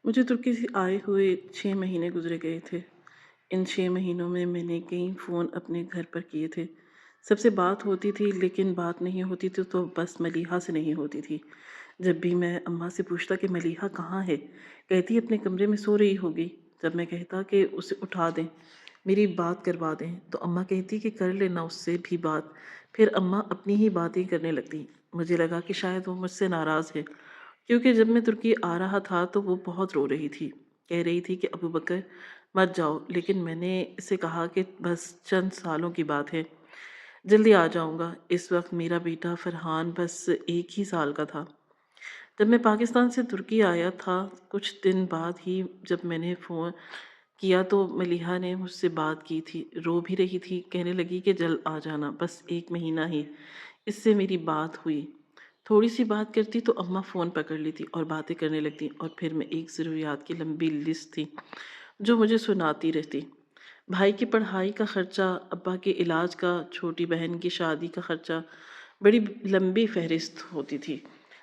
मुझे तुर्की से आए हुए 6 महीने गुज़र गए थे। इन 6 महीनों में मैंने कई फ़ोन अपने घर पर किए थे। सबसे बात होती थी लेकिन बात नहीं होती थी तो बस मलीहा से नहीं होती थी। जब भी मैं अम्मा से पूछता कि मलीहा कहाँ है? कहती अपने कमरे में सो रही होगी। जब मैं कहता कि उसे उठा दें, मेरी बात करवा दें, तो अम्मा कहती कि कर लेना उससे भी बात। फिर अम्मा अपनी ही बातें करने लगती। मुझे लगा कि शायद वो मुझसे नाराज़ है। क्योंकि जब मैं तुर्की आ रहा था तो वो बहुत रो रही थी। कह रही थी कि अबू बकर मत जाओ, लेकिन मैंने इसे कहा कि बस चंद सालों की बात है, जल्दी आ जाऊंगा। इस वक्त मेरा बेटा फरहान बस 1 ही साल का था। जब मैं पाकिस्तान से तुर्की आया था, कुछ दिन बाद ही जब मैंने फ़ोन किया तो मलिहा ने मुझसे बात की थी। रो भी रही थी, कहने लगी कि जल्द आ जाना, बस 1 महीना ही। इससे मेरी बात हुई। थोड़ी सी बात करती तो अम्मा फ़ोन पकड़ लेती और बातें करने लगती, और फिर मैं एक ज़रूरियात की लंबी लिस्ट थी जो मुझे सुनाती रहती। भाई की पढ़ाई का ख़र्चा, अब्बा के इलाज का, छोटी बहन की शादी का ख़र्चा, बड़ी लंबी फ़हरिस्त होती थी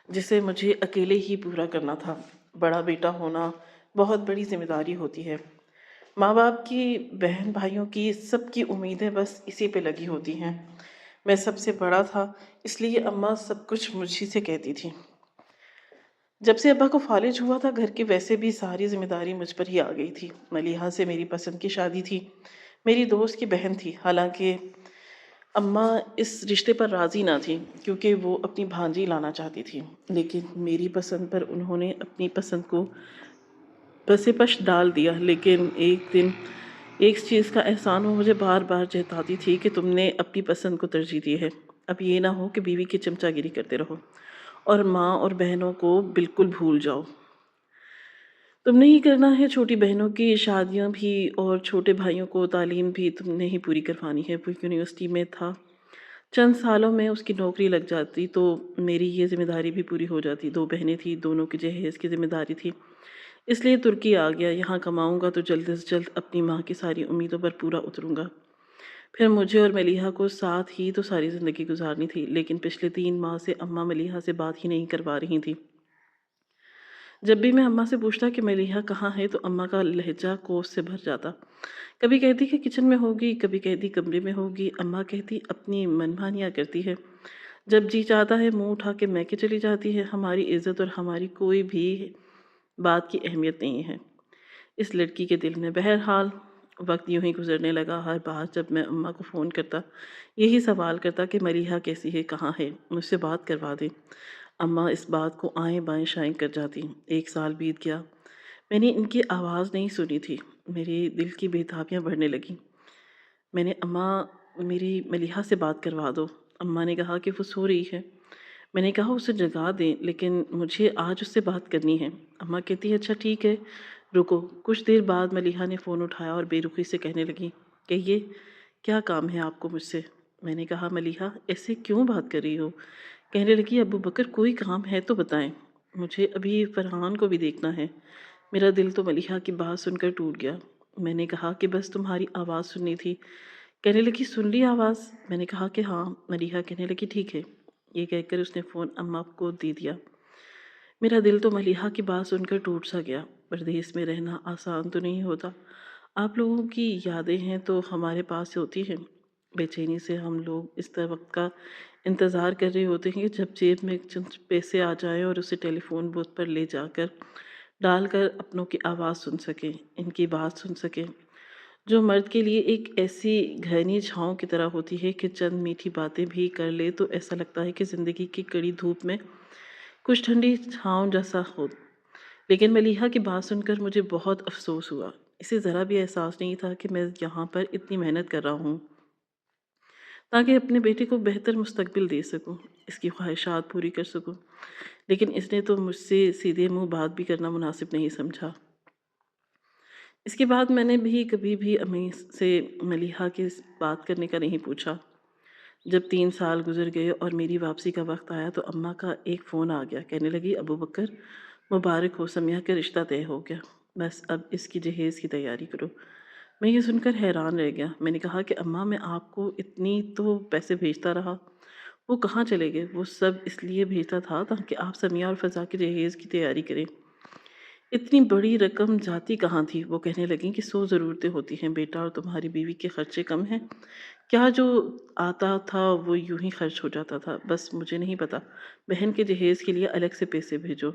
जिसे मुझे अकेले ही पूरा करना था। बड़ा बेटा होना बहुत बड़ी ज़िम्मेदारी होती है। माँ बाप की, बहन भाइयों की, सबकी उम्मीदें बस इसी पे लगी होती हैं। मैं सबसे बड़ा था, इसलिए अम्मा सब कुछ मुझी से कहती थी। जब से अब्बा को फालिज हुआ था, घर की वैसे भी सारी जिम्मेदारी मुझ पर ही आ गई थी। मलीहा से मेरी पसंद की शादी थी, मेरी दोस्त की बहन थी। हालांकि अम्मा इस रिश्ते पर राज़ी ना थी क्योंकि वो अपनी भांजी लाना चाहती थी, लेकिन मेरी पसंद पर उन्होंने अपनी पसंद को पस डाल दिया। लेकिन एक दिन एक चीज़ का एहसान वो मुझे बार बार जताती थी कि तुमने अपनी पसंद को तरजीह दी है। अब ये ना हो कि बीवी की चमचागिरी करते रहो और माँ और बहनों को बिल्कुल भूल जाओ। तुमने ही करना है, छोटी बहनों की शादियाँ भी और छोटे भाइयों को तालीम भी तुमने ही पूरी करवानी है। वो यूनिवर्सिटी में था, चंद सालों में उसकी नौकरी लग जाती तो मेरी ये ज़िम्मेदारी भी पूरी हो जाती। 2 बहनें थीं, दोनों की जहेज़ की ज़िम्मेदारी थी। इसलिए तुर्की आ गया। यहाँ कमाऊँगा तो जल्द से जल्द अपनी माँ की सारी उम्मीदों पर पूरा उतरूँगा। फिर मुझे और मलीहा को साथ ही तो सारी ज़िंदगी गुज़ारनी थी, लेकिन पिछले 3 माह से अम्मा मलीहा से बात ही नहीं करवा रही थीं। जब भी मैं अम्मा से पूछता कि मलीहा कहाँ है, तो अम्मा का लहजा कोस से भर जाता। कभी कहती कि किचन में होगी, कभी कहती कमरे में होगी। अम्मा कहती अपनी मनमानियाँ करती है, जब जी चाहता है मुंह उठा के मैके चली जाती है। हमारी इज्जत और हमारी कोई भी बात की अहमियत नहीं है इस लड़की के दिल में। बहरहाल वक्त यूं ही गुजरने लगा। हर बार जब मैं अम्मा को फ़ोन करता, यही सवाल करता कि मरीहा कैसी है, कहाँ है, मुझसे बात करवा दे। अम्मा इस बात को आएँ बाएँ शाएँ कर जाती। 1 साल बीत गया, मैंने इनकी आवाज़ नहीं सुनी थी। मेरे दिल की बेताबियाँ बढ़ने लगीं। मैंने अम्मा, मेरी मलीहा से बात करवा दो। अम्मा ने कहा कि वो सो रही है। मैंने कहा उसे जगा दें, लेकिन मुझे आज उससे बात करनी है। अम्मा कहती है अच्छा ठीक है, रुको। कुछ देर बाद मलीहा ने फ़ोन उठाया और बेरुखी से कहने लगी, कहिए क्या काम है आपको मुझसे? मैंने कहा मलीहा ऐसे क्यों बात कर रही हो? कहने लगी अबू बकर कोई काम है तो बताएं, मुझे अभी फरहान को भी देखना है। मेरा दिल तो मलीहा की बात सुनकर टूट गया। मैंने कहा कि बस तुम्हारी आवाज़ सुननी थी। कहने लगी सुन ली आवाज़? मैंने कहा कि हाँ। मलीहा कहने लगी ठीक है। ये कहकर उसने फ़ोन अम्मा को दे दिया। मेरा दिल तो मलीहा की बात सुनकर टूट सा गया। परदेस में रहना आसान तो नहीं होता। आप लोगों की यादें हैं तो हमारे पास होती हैं। बेचैनी से हम लोग इस वक्त का इंतज़ार कर रहे होते हैं कि जब जेब में चंद पैसे आ जाएं और उसे टेलीफोन बूथ पर ले जाकर डालकर अपनों की आवाज़ सुन सकें, इनकी बात सुन सकें, जो मर्द के लिए एक ऐसी घनी छाँव की तरह होती है कि चंद मीठी बातें भी कर ले तो ऐसा लगता है कि ज़िंदगी की कड़ी धूप में कुछ ठंडी छाँव जैसा हो। लेकिन मलीहा की बात सुनकर मुझे बहुत अफसोस हुआ। इसे ज़रा भी एहसास नहीं था कि मैं यहाँ पर इतनी मेहनत कर रहा हूँ ताकि अपने बेटे को बेहतर मुस्तकबिल दे सकूँ, इसकी ख्वाहिशात पूरी कर सकूँ। लेकिन इसने तो मुझसे सीधे मुँह बात भी करना मुनासिब नहीं समझा। इसके बाद मैंने भी कभी भी अम्मी से मलीहा की बात करने का नहीं पूछा। जब 3 साल गुजर गए और मेरी वापसी का वक्त आया तो अम्मा का एक फ़ोन आ गया। कहने लगी अबू बकर मुबारक हो, समिया का रिश्ता तय हो गया, बस अब इसकी जहेज़ की तैयारी करो। मैं ये सुनकर हैरान रह गया। मैंने कहा कि अम्मा मैं आपको इतनी तो पैसे भेजता रहा, वो कहाँ चले गए? वो सब इसलिए भेजता था ताकि आप समिया और फ़ज़ा के जहेज़ की तैयारी करें। इतनी बड़ी रकम जाती कहाँ थी? वो कहने लगीं कि 100 ज़रूरतें होती हैं बेटा और तुम्हारी बीवी के खर्चे कम हैं। क्या जो आता था वो यूँ ही खर्च हो जाता था? बस मुझे नहीं पता, बहन के जहेज़ के लिए अलग से पैसे भेजो।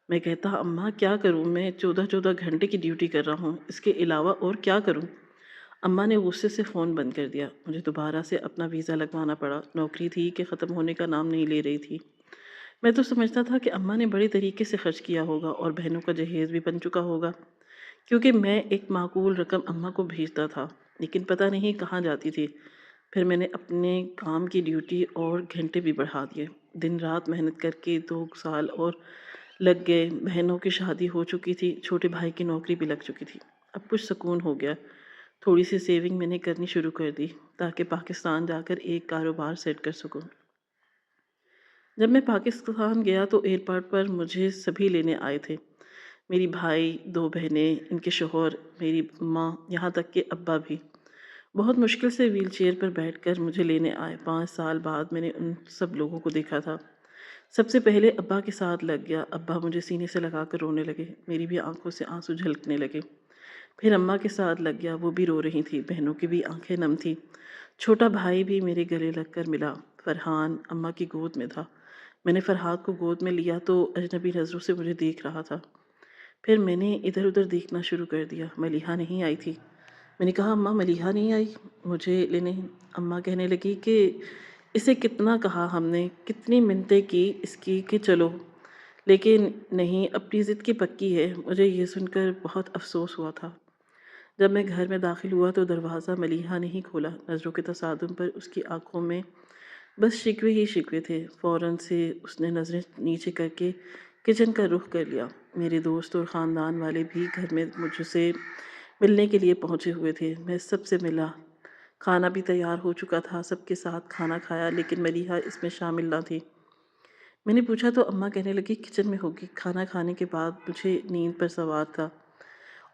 मैं कहता अम्मा क्या करूँ? मैं 14-14 घंटे की ड्यूटी कर रहा हूँ, इसके अलावा और क्या करूँ? अम्मा ने गुस्से से फ़ोन बंद कर दिया। मुझे दोबारा से अपना वीज़ा लगवाना पड़ा। नौकरी थी कि ख़त्म होने का नाम नहीं ले रही थी। मैं तो समझता था कि अम्मा ने बड़े तरीके से खर्च किया होगा और बहनों का जहेज़ भी बन चुका होगा, क्योंकि मैं एक माकूल रकम अम्मा को भेजता था, लेकिन पता नहीं कहाँ जाती थी। फिर मैंने अपने काम की ड्यूटी और घंटे भी बढ़ा दिए। दिन रात मेहनत करके 2 साल और लग गए। बहनों की शादी हो चुकी थी, छोटे भाई की नौकरी भी लग चुकी थी। अब कुछ सुकून हो गया। थोड़ी सी सेविंग मैंने करनी शुरू कर दी ताकि पाकिस्तान जाकर एक कारोबार सेट कर सकूं। जब मैं पाकिस्तान गया तो एयरपोर्ट पर मुझे सभी लेने आए थे। मेरी भाई, 2 बहनें, इनके शौहर, मेरी माँ, यहाँ तक कि अब्बा भी। बहुत मुश्किल से व्हीलचेयर पर बैठकर मुझे लेने आए। 5 साल बाद मैंने उन सब लोगों को देखा था। सबसे पहले अब्बा के साथ लग गया। अब्बा मुझे सीने से लगाकर रोने लगे। मेरी भी आंखों से आंसू झलकने लगे। फिर अम्मा के साथ लग गया, वो भी रो रही थी। बहनों की भी आंखें नम थी। छोटा भाई भी मेरे गले लगकर मिला। फरहान अम्मा की गोद में था। मैंने फरहाद को गोद में लिया तो अजनबी नज़रों से मुझे देख रहा था। फिर मैंने इधर उधर देखना शुरू कर दिया। मलीहा नहीं आई थी। मैंने कहा अम्मा मलीहा नहीं आई मुझे लेने। अम्मा कहने लगी कि इसे कितना कहा हमने, कितनी मिन्नतें की इसकी कि चलो, लेकिन नहीं, अपनी ज़िद की पक्की है। मुझे ये सुनकर बहुत अफसोस हुआ था। जब मैं घर में दाखिल हुआ तो दरवाज़ा मलीहा ने ही खोला। नज़रों के तसादुम पर उसकी आंखों में बस शिकवे ही शिकवे थे। फ़ौरन से उसने नज़रें नीचे करके किचन का रुख कर लिया। मेरे दोस्त और ख़ानदान वाले भी घर में मुझसे मिलने के लिए पहुँचे हुए थे। मैं सबसे मिला। खाना भी तैयार हो चुका था। सबके साथ खाना खाया, लेकिन मलीहा इसमें शामिल ना थी। मैंने पूछा तो अम्मा कहने लगी किचन में होगी। खाना खाने के बाद मुझे नींद पर सवार था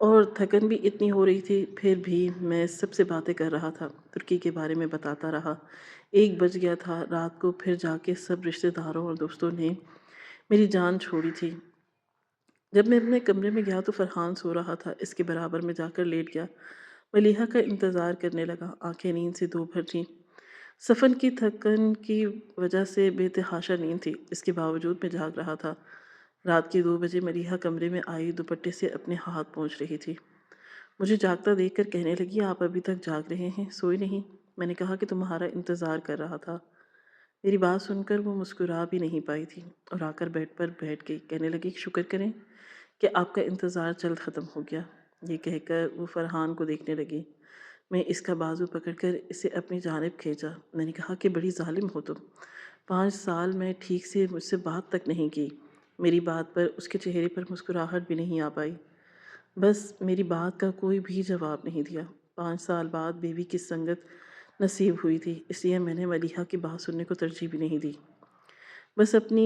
और थकन भी इतनी हो रही थी, फिर भी मैं सबसे बातें कर रहा था। तुर्की के बारे में बताता रहा। 1 बज गया था रात को। फिर जाके सब रिश्तेदारों और दोस्तों ने मेरी जान छोड़ी थी। जब मैं अपने कमरे में गया तो फरहान सो रहा था। इसके बराबर में जाकर लेट गया। मलीहा का इंतज़ार करने लगा। आंखें नींद से दो भर थीं। सफ़र की थकन की वजह से बेतहाशा नींद थी। इसके बावजूद मैं जाग रहा था। रात के 2 बजे मलीहा कमरे में आई, दुपट्टे से अपने हाथ पोंछ रही थी। मुझे जागता देखकर कहने लगी आप अभी तक जाग रहे हैं, सोए नहीं? मैंने कहा कि तुम्हारा इंतज़ार कर रहा था। मेरी बात सुनकर वो मुस्कुरा भी नहीं पाई थी और आकर बेड पर बैठ गई। कहने लगी शुक्र करें कि आपका इंतज़ार जल्द ख़त्म हो गया। ये कहकर वो फरहान को देखने लगी। मैं इसका बाजू पकड़कर इसे अपनी जानिब खींचा। मैंने कहा कि बड़ी ज़ालिम हो तुम। 5 साल में ठीक से मुझसे बात तक नहीं की। मेरी बात पर उसके चेहरे पर मुस्कुराहट भी नहीं आ पाई। बस मेरी बात का कोई भी जवाब नहीं दिया। 5 साल बाद बीवी की संगत नसीब हुई थी, इसलिए मैंने मलीहा की बात सुनने को तरजीह भी नहीं दी। बस अपनी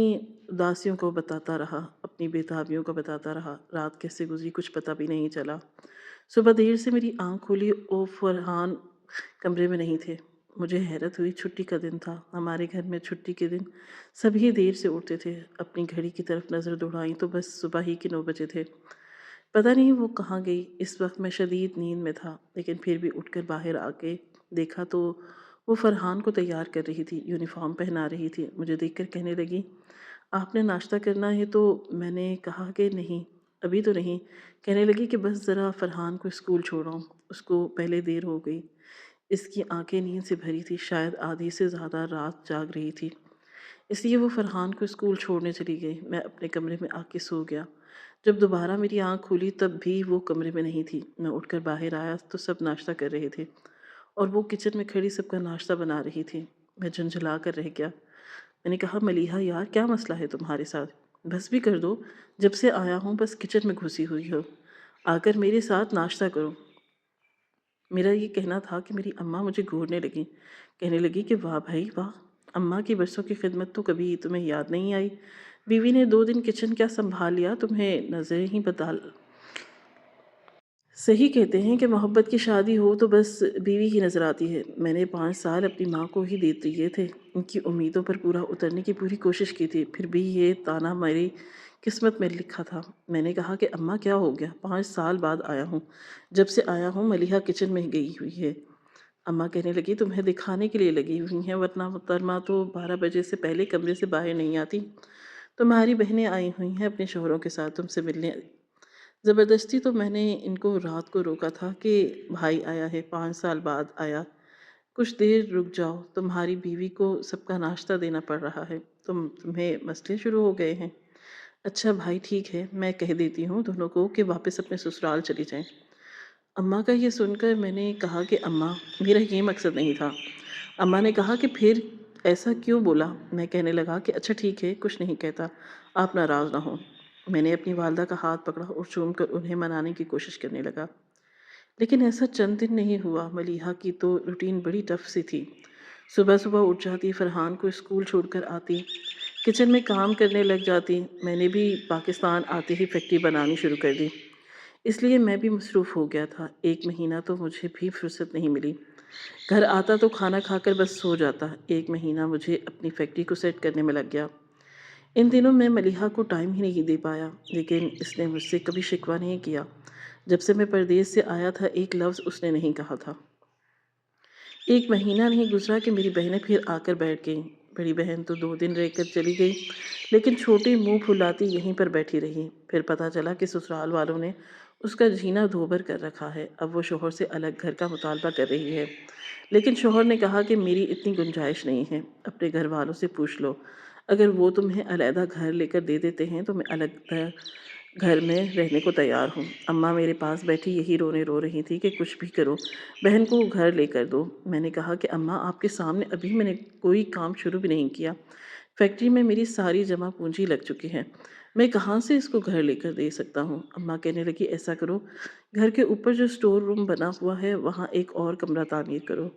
उदासियों को बताता रहा, अपनी बेताबियों को बताता रहा। रात कैसे गुजरी कुछ पता भी नहीं चला। सुबह देर से मेरी आँख खुली और फरहान कमरे में नहीं थे। मुझे हैरत हुई। छुट्टी का दिन था। हमारे घर में छुट्टी के दिन सभी देर से उठते थे। अपनी घड़ी की तरफ नज़र दौड़ाई तो बस सुबह ही के 9 बजे थे। पता नहीं वो कहाँ गई। इस वक्त मैं शदीद नींद में था, लेकिन फिर भी उठकर बाहर आके देखा तो वो फरहान को तैयार कर रही थी, यूनिफॉर्म पहना रही थी। मुझे देखकर कहने लगी आपने नाश्ता करना है? तो मैंने कहा कि नहीं, अभी तो नहीं। कहने लगी कि बस ज़रा फरहान को स्कूल छोड़ाऊँ, उसको पहले देर हो गई। इसकी आंखें नींद से भरी थी, शायद आधी से ज़्यादा रात जाग रही थी, इसलिए वो फरहान को स्कूल छोड़ने चली गई। मैं अपने कमरे में आके सो गया। जब दोबारा मेरी आँख खुली तब भी वो कमरे में नहीं थी। मैं उठकर बाहर आया तो सब नाश्ता कर रहे थे और वो किचन में खड़ी सबका नाश्ता बना रही थी। मैं झुंझला कर रह गया। मैंने कहा मलीहा यार क्या मसला है तुम्हारे साथ? बस भी कर दो। जब से आया हूँ बस किचन में घुसी हुई हो। आकर मेरे साथ नाश्ता करो। मेरा ये कहना था कि मेरी अम्मा मुझे घूरने लगी। कहने लगी कि वाह भाई वाह, अम्मा की बरसों की खिदमत तो कभी तुम्हें याद नहीं आई। बीवी ने 2 दिन किचन क्या संभाल लिया, तुम्हें नजरें ही बदल। सही कहते हैं कि मोहब्बत की शादी हो तो बस बीवी ही नज़र आती है। मैंने 5 साल अपनी माँ को ही दे दिए थे। उनकी उम्मीदों पर पूरा उतरने की पूरी कोशिश की थी। फिर भी ये ताना मारे قسمت میں لکھا تھا۔ میں نے کہا کہ اماں کیا ہو گیا؟ 5 سال بعد آیا ہوں، جب سے آیا ہوں ملیحہ کچن میں گئی ہوئی ہے۔ اماں کہنے لگی تمہیں دکھانے کے لیے لگی ہوئی ہیں، ورنہ محترمہ تو 12 بجے سے پہلے کمرے سے باہر نہیں آتی۔ تمہاری بہنیں آئی ہوئی ہیں اپنے شوہروں کے ساتھ تم سے ملنے۔ زبردستی تو میں نے ان کو رات کو روکا تھا کہ بھائی آیا ہے، 5 سال بعد آیا، کچھ دیر رک جاؤ، تمہاری بیوی کو سب کا ناشتہ دینا پڑ رہا ہے، تمہیں مسئلے شروع ہو گئے ہیں۔ اچھا بھائی ٹھیک ہے، میں کہہ دیتی ہوں دونوں کو کہ واپس اپنے سسرال چلی جائیں۔ اماں کا یہ سن کر میں نے کہا کہ اماں میرا یہ مقصد نہیں تھا۔ اماں نے کہا کہ پھر ایسا کیوں بولا؟ میں کہنے لگا کہ اچھا ٹھیک ہے، کچھ نہیں کہتا، آپ ناراض نہ ہوں۔ میں نے اپنی والدہ کا ہاتھ پکڑا اور چوم کر انہیں منانے کی کوشش کرنے لگا، لیکن ایسا چند دن نہیں ہوا۔ ملیحہ کی تو روٹین بڑی ٹف سی تھی۔ صبح صبح اٹھ جاتی، فرحان کو اسکول چھوڑ کر آتی، کچن میں کام کرنے لگ جاتی۔ میں نے بھی پاکستان آتے ہی فیکٹری بنانی شروع کر دی، اس لیے میں بھی مصروف ہو گیا تھا۔ 1 مہینہ تو مجھے بھی فرصت نہیں ملی، گھر آتا تو کھانا کھا کر بس سو جاتا۔ 1 مہینہ مجھے اپنی فیکٹری کو سیٹ کرنے میں لگ گیا۔ ان دنوں میں ملیحہ کو ٹائم ہی نہیں دے پایا، لیکن اس نے مجھ سے کبھی شکوہ نہیں کیا۔ جب سے میں پردیس سے آیا تھا ایک لفظ اس نے نہیں کہا تھا۔ 1 مہینہ نہیں گزرا کہ میری بہنیں پھر آ کر بیٹھ گئیں۔ بڑی بہن تو 2 دن رہ کر چلی گئی، لیکن چھوٹی منہ پھلاتی یہیں پر بیٹھی رہی۔ پھر پتہ چلا کہ سسرال والوں نے اس کا جینا دھوبر کر رکھا ہے، اب وہ شوہر سے الگ گھر کا مطالبہ کر رہی ہے۔ لیکن شوہر نے کہا کہ میری اتنی گنجائش نہیں ہے، اپنے گھر والوں سے پوچھ لو، اگر وہ تمہیں علیحدہ گھر لے کر دے دیتے ہیں تو میں الگ گھر میں رہنے کو تیار ہوں۔ اماں میرے پاس بیٹھی یہی رونے رو رہی تھی کہ کچھ بھی کرو، بہن کو گھر لے کر دو۔ میں نے کہا کہ اماں آپ کے سامنے ابھی میں نے کوئی کام شروع بھی نہیں کیا، فیکٹری میں میری ساری جمع پونجی لگ چکی ہے، میں کہاں سے اس کو گھر لے کر دے سکتا ہوں؟ اماں کہنے لگی ایسا کرو، گھر کے اوپر جو اسٹور روم بنا ہوا ہے وہاں ایک اور کمرہ تعمیر کرو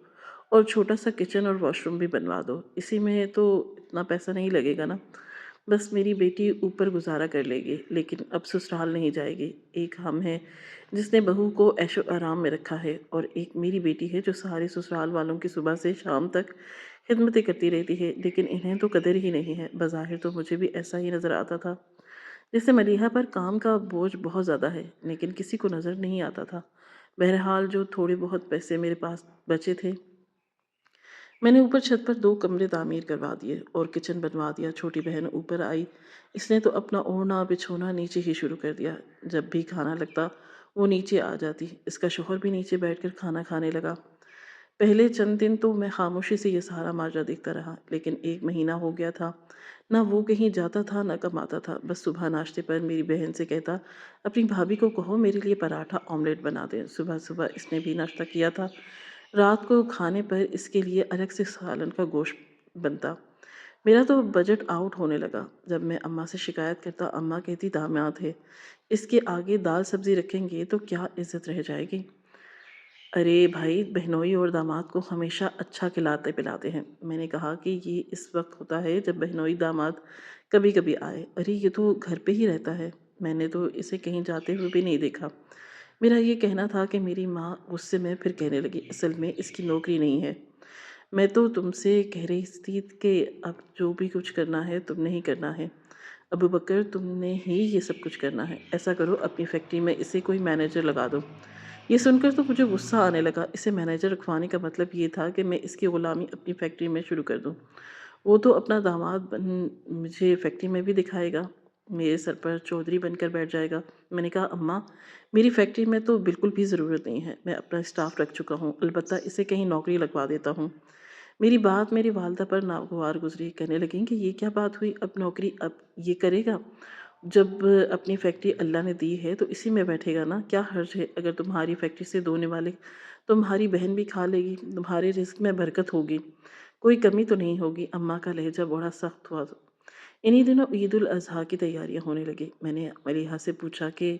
اور چھوٹا سا کچن اور واش روم بھی بنوا دو، اسی میں تو اتنا پیسہ نہیں لگے گا نا، بس میری بیٹی اوپر گزارا کر لے گی، لیکن اب سسرال نہیں جائے گی۔ ایک ہم ہے جس نے بہو کو عیش و آرام میں رکھا ہے، اور ایک میری بیٹی ہے جو سارے سسرال والوں کی صبح سے شام تک خدمتیں کرتی رہتی ہے، لیکن انہیں تو قدر ہی نہیں ہے۔ بظاہر تو مجھے بھی ایسا ہی نظر آتا تھا، جس سے ملیحہ پر کام کا بوجھ بہت زیادہ ہے، لیکن کسی کو نظر نہیں آتا تھا۔ بہرحال جو تھوڑے بہت پیسے میرے پاس بچے تھے، میں نے اوپر چھت پر 2 کمرے تعمیر کروا دیے اور کچن بنوا دیا۔ چھوٹی بہن اوپر آئی، اس نے تو اپنا اوڑھنا بچھونا نیچے ہی شروع کر دیا، جب بھی کھانا لگتا وہ نیچے آ جاتی۔ اس کا شوہر بھی نیچے بیٹھ کر کھانا کھانے لگا۔ پہلے چند دن تو میں خاموشی سے یہ سارا ماجرا دیکھتا رہا، لیکن 1 مہینہ ہو گیا تھا، نہ وہ کہیں جاتا تھا نہ کماتا تھا، بس صبح ناشتے پر میری بہن سے کہتا اپنی بھابھی کو کہو میرے لیے پراٹھا آملیٹ بنا دیں۔ صبح صبح اس نے بھی ناشتہ کیا تھا، رات کو کھانے پر اس کے لیے الگ سے سالن کا گوشت بنتا۔ میرا تو بجٹ آؤٹ ہونے لگا۔ جب میں اماں سے شکایت کرتا، اماں کہتی داماد ہے، اس کے آگے دال سبزی رکھیں گے تو کیا عزت رہ جائے گی؟ ارے بھائی، بہنوئی اور داماد کو ہمیشہ اچھا کھلاتے پلاتے ہیں۔ میں نے کہا کہ یہ اس وقت ہوتا ہے جب بہنوئی داماد کبھی کبھی آئے، ارے یہ تو گھر پہ ہی رہتا ہے، میں نے تو اسے کہیں جاتے ہوئے بھی نہیں دیکھا۔ میرا یہ کہنا تھا کہ میری ماں غصے میں پھر کہنے لگی اصل میں اس کی نوکری نہیں ہے، میں تو تم سے کہہ رہی تھی کہ اب جو بھی کچھ کرنا ہے تم نے ہی کرنا ہے، ابو بکر تم نے ہی یہ سب کچھ کرنا ہے، ایسا کرو اپنی فیکٹری میں اسے کوئی مینیجر لگا دو۔ یہ سن کر تو مجھے غصہ آنے لگا، اسے مینیجر رکھوانے کا مطلب یہ تھا کہ میں اس کی غلامی اپنی فیکٹری میں شروع کر دوں، وہ تو اپنا داماد مجھے فیکٹری میں بھی دکھائے گا، میرے سر پر چودھری بن کر بیٹھ جائے گا۔ میں نے کہا اماں میری فیکٹری میں تو بالکل بھی ضرورت نہیں ہے، میں اپنا اسٹاف رکھ چکا ہوں، البتہ اسے کہیں نوکری لگوا دیتا ہوں۔ میری بات میری والدہ پر ناگوار گزری، کہنے لگیں کہ یہ کیا بات ہوئی، اب نوکری اب یہ کرے گا؟ جب اپنی فیکٹری اللہ نے دی ہے تو اسی میں بیٹھے گا نا، کیا حرج ہے اگر تمہاری فیکٹری سے دونے والے تمہاری بہن بھی کھا لے گی، تمہارے رزق میں برکت ہوگی، کوئی کمی تو نہیں ہوگی۔ اماں کا لہجہ بڑا سخت ہوا۔ انہی دنوں عید الاضحیٰ کی تیاریاں ہونے لگی۔ میں نے ملیحہ سے پوچھا کہ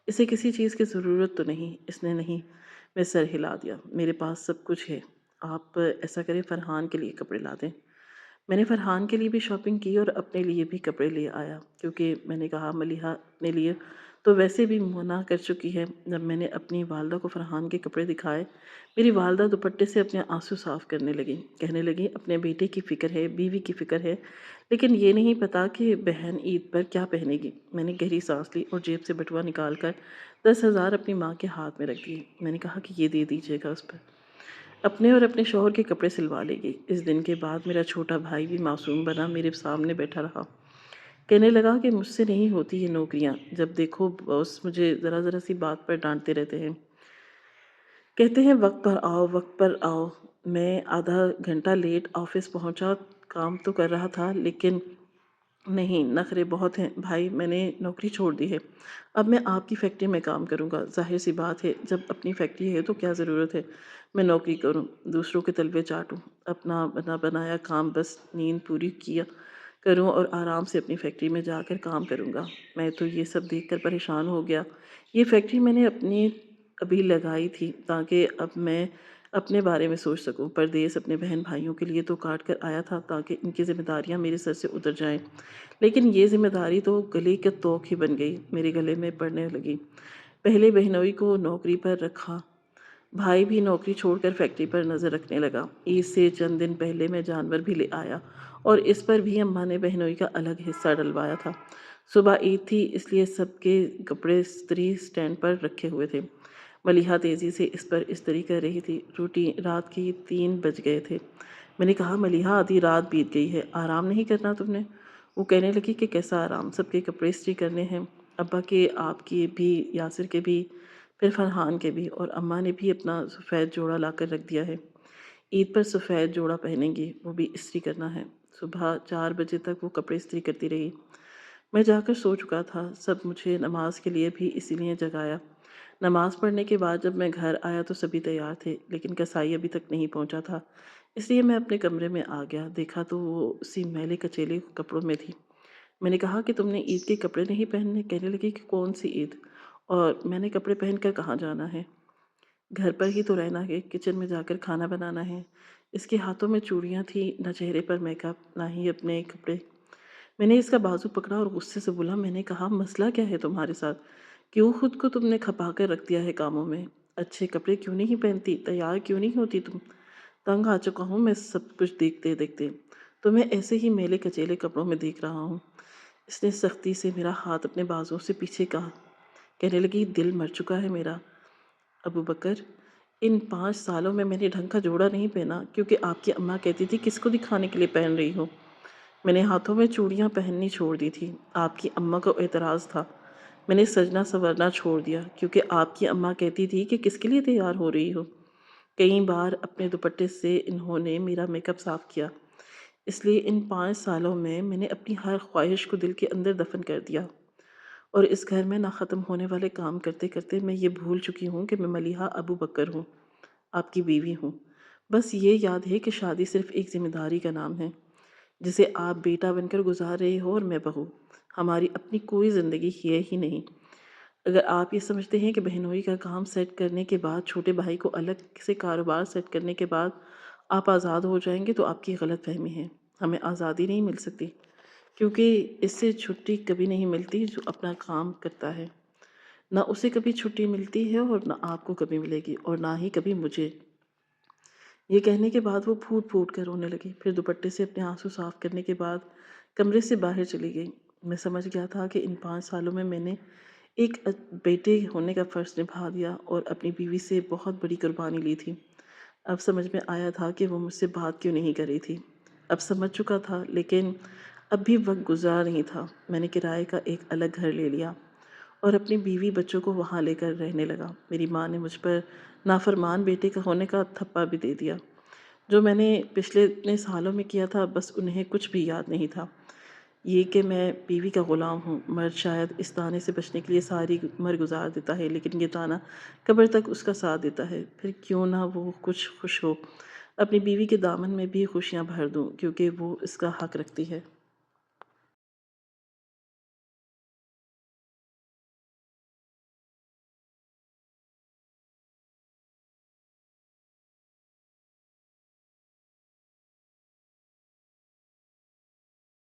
اسے کسی چیز کی ضرورت تو نہیں؟ اس نے نہیں، میں سر ہلا دیا، میرے پاس سب کچھ ہے، آپ ایسا کریں فرحان کے لیے کپڑے لا دیں۔ میں نے فرحان کے لیے بھی شاپنگ کی اور اپنے لیے بھی کپڑے لے آیا، کیونکہ میں نے کہا ملیحہ اپنے لیے تو ویسے بھی منع کر چکی ہے۔ جب میں نے اپنی والدہ کو فرحان کے کپڑے دکھائے، میری والدہ دوپٹے سے اپنے آنسو صاف کرنے لگیں، کہنے لگیں اپنے بیٹے کی فکر ہے، بیوی کی فکر ہے، لیکن یہ نہیں پتا کہ بہن عید پر کیا پہنے گی۔ میں نے گہری سانس لی اور جیب سے بٹوا نکال کر 10,000 اپنی ماں کے ہاتھ میں رکھ دیے۔ میں نے کہا کہ یہ دے دیجیے گا اس پر، اپنے اور اپنے شوہر کے کپڑے سلوا لے گی۔ اس دن کے بعد میرا چھوٹا بھائی بھی معصوم بنا میرے سامنے بیٹھا رہا، کہنے لگا کہ مجھ سے نہیں ہوتی یہ نوکریاں، جب دیکھو باس مجھے ذرا ذرا سی بات پر ڈانٹتے رہتے ہیں، کہتے ہیں وقت پر آؤ، وقت پر آؤ۔ میں آدھا گھنٹہ لیٹ آفس پہنچا، کام تو کر رہا تھا لیکن نہیں، نخرے بہت ہیں بھائی، میں نے نوکری چھوڑ دی ہے، اب میں آپ کی فیکٹری میں کام کروں گا۔ ظاہر سی بات ہے، جب اپنی فیکٹری ہے تو کیا ضرورت ہے میں نوکری کروں، دوسروں کے تلوے چاٹوں، اپنا بنا بنایا کام بس نیند پوری کیا کروں اور آرام سے اپنی فیکٹری میں جا کر کام کروں گا۔ میں تو یہ سب دیکھ کر پریشان ہو گیا۔ یہ فیکٹری میں نے اپنی ابھی لگائی تھی تاکہ اب میں اپنے بارے میں سوچ سکوں، پردیس اپنے بہن بھائیوں کے لیے تو کاٹ کر آیا تھا تاکہ ان کی ذمہ داریاں میرے سر سے اتر جائیں، لیکن یہ ذمہ داری تو گلے کے توق ہی بن گئی، میرے گلے میں پڑنے لگی۔ پہلے بہنوئی کو نوکری پر رکھا، بھائی بھی نوکری چھوڑ کر فیکٹری پر نظر رکھنے لگا۔ عید سے چند دن پہلے میں جانور بھی لے آیا اور اس پر بھی اماں نے بہنوئی کا الگ حصہ ڈلوایا تھا۔ صبح عید تھی اس لیے سب کے کپڑے استری سٹینڈ پر رکھے ہوئے تھے۔ ملیحہ تیزی سے اس پر استری کر رہی تھی۔ رات کی 3 بج گئے تھے۔ میں نے کہا ملیحہ آدھی رات بیت گئی ہے، آرام نہیں کرنا تم نے؟ وہ کہنے لگی کہ کیسا آرام، سب کے کپڑے استری کرنے ہیں، ابا کے، آپ کے بھی، یاسر کے بھی، پھر فرحان کے بھی، اور اماں نے بھی اپنا سفید جوڑا لا کر رکھ دیا ہے، عید پر سفید جوڑا پہنیں گی، وہ بھی استری کرنا ہے۔ صبح 4 بجے تک وہ کپڑے استری کرتی رہی۔ میں جا کر سو چکا تھا، سب مجھے نماز کے لیے بھی اسی لیے جگایا۔ نماز پڑھنے کے بعد جب میں گھر آیا تو سبھی تیار تھے لیکن کسائی ابھی تک نہیں پہنچا تھا، اس لیے میں اپنے کمرے میں آ گیا، دیکھا تو وہ اسی میلے کچیلے کپڑوں میں تھی۔ میں نے کہا کہ تم نے عید کے کپڑے نہیں پہننے؟ کہنے لگی کہ کون سی عید، اور میں نے کپڑے پہن کر کہاں جانا ہے، گھر پر ہی تو رہنا ہے، کچن میں جا کر کھانا بنانا ہے۔ اس کے ہاتھوں میں چوڑیاں تھیں، نہ چہرے پر میک اپ، نہ ہی اپنے کپڑے۔ میں نے اس کا بازو پکڑا اور غصے سے بولا، میں نے کہا مسئلہ کیا ہے تمہارے ساتھ، کیوں خود کو تم نے کھپا کر رکھ دیا ہے کاموں میں، اچھے کپڑے کیوں نہیں پہنتی، تیار کیوں نہیں ہوتی تم؟ تنگ آ چکا ہوں میں سب کچھ دیکھتے دیکھتے، تمہیں ایسے ہی میلے کچیلے کپڑوں میں دیکھ رہا ہوں۔ اس نے سختی سے میرا ہاتھ اپنے بازو سے پیچھے کہا، کہنے لگی دل مر چکا ہے میرا ابو بکر، ان 5 سالوں میں نے ڈھنگ کا جوڑا نہیں پہنا کیونکہ آپ کی اماں کہتی تھی کس کو دکھانے کے لیے پہن رہی ہو۔ میں نے ہاتھوں میں چوڑیاں پہننی چھوڑ دی تھی، آپ کی اماں کو اعتراض تھا، میں نے سجنا سنورنا چھوڑ دیا کیونکہ آپ کی اماں کہتی تھی کہ کس کے لیے تیار ہو رہی ہو۔ کئی بار اپنے دوپٹے سے انہوں نے میرا میک اپ صاف کیا، اس لیے ان 5 سالوں میں نے اپنی ہر خواہش کو دل کے اندر دفن کر دیا، اور اس گھر میں نہ ختم ہونے والے کام کرتے کرتے میں یہ بھول چکی ہوں کہ میں ملیحہ ابو بکر ہوں، آپ کی بیوی ہوں۔ بس یہ یاد ہے کہ شادی صرف ایک ذمہ داری کا نام ہے جسے آپ بیٹا بن کر گزار رہے ہو اور میں بہو، ہماری اپنی کوئی زندگی ہے ہی نہیں۔ اگر آپ یہ سمجھتے ہیں کہ بہنوئی کا کام سیٹ کرنے کے بعد، چھوٹے بھائی کو الگ سے کاروبار سیٹ کرنے کے بعد آپ آزاد ہو جائیں گے تو آپ کی غلط فہمی ہے، ہمیں آزادی نہیں مل سکتی کیونکہ اس سے چھٹی کبھی نہیں ملتی جو اپنا کام کرتا ہے، نہ اسے کبھی چھٹی ملتی ہے اور نہ آپ کو کبھی ملے گی، اور نہ ہی کبھی مجھے۔ یہ کہنے کے بعد وہ پھوٹ پھوٹ کر رونے لگی، پھر دوپٹے سے اپنے آنسو صاف کرنے کے بعد کمرے سے باہر چلی گئی۔ میں سمجھ گیا تھا کہ ان 5 سالوں میں نے ایک بیٹے ہونے کا فرض نبھا دیا اور اپنی بیوی سے بہت بڑی قربانی لی تھی۔ اب سمجھ میں آیا تھا کہ وہ مجھ سے بات کیوں نہیں کر رہی تھی، اب سمجھ چکا تھا، لیکن اب بھی وقت گزرا نہیں تھا۔ میں نے کرائے کا ایک الگ گھر لے لیا اور اپنی بیوی بچوں کو وہاں لے کر رہنے لگا۔ میری ماں نے مجھ پر نافرمان بیٹے کا ہونے کا تھپا بھی دے دیا، جو میں نے پچھلے اتنے سالوں میں کیا تھا، بس انہیں کچھ بھی یاد نہیں تھا، یہ کہ میں بیوی کا غلام ہوں۔ مرد شاید اس طانے سے بچنے کے لیے ساری عمر گزار دیتا ہے، لیکن یہ طعنہ قبر تک اس کا ساتھ دیتا ہے، پھر کیوں نہ وہ کچھ خوش ہو، اپنی بیوی کے دامن میں بھی خوشیاں بھر دوں کیونکہ وہ اس کا حق رکھتی ہے۔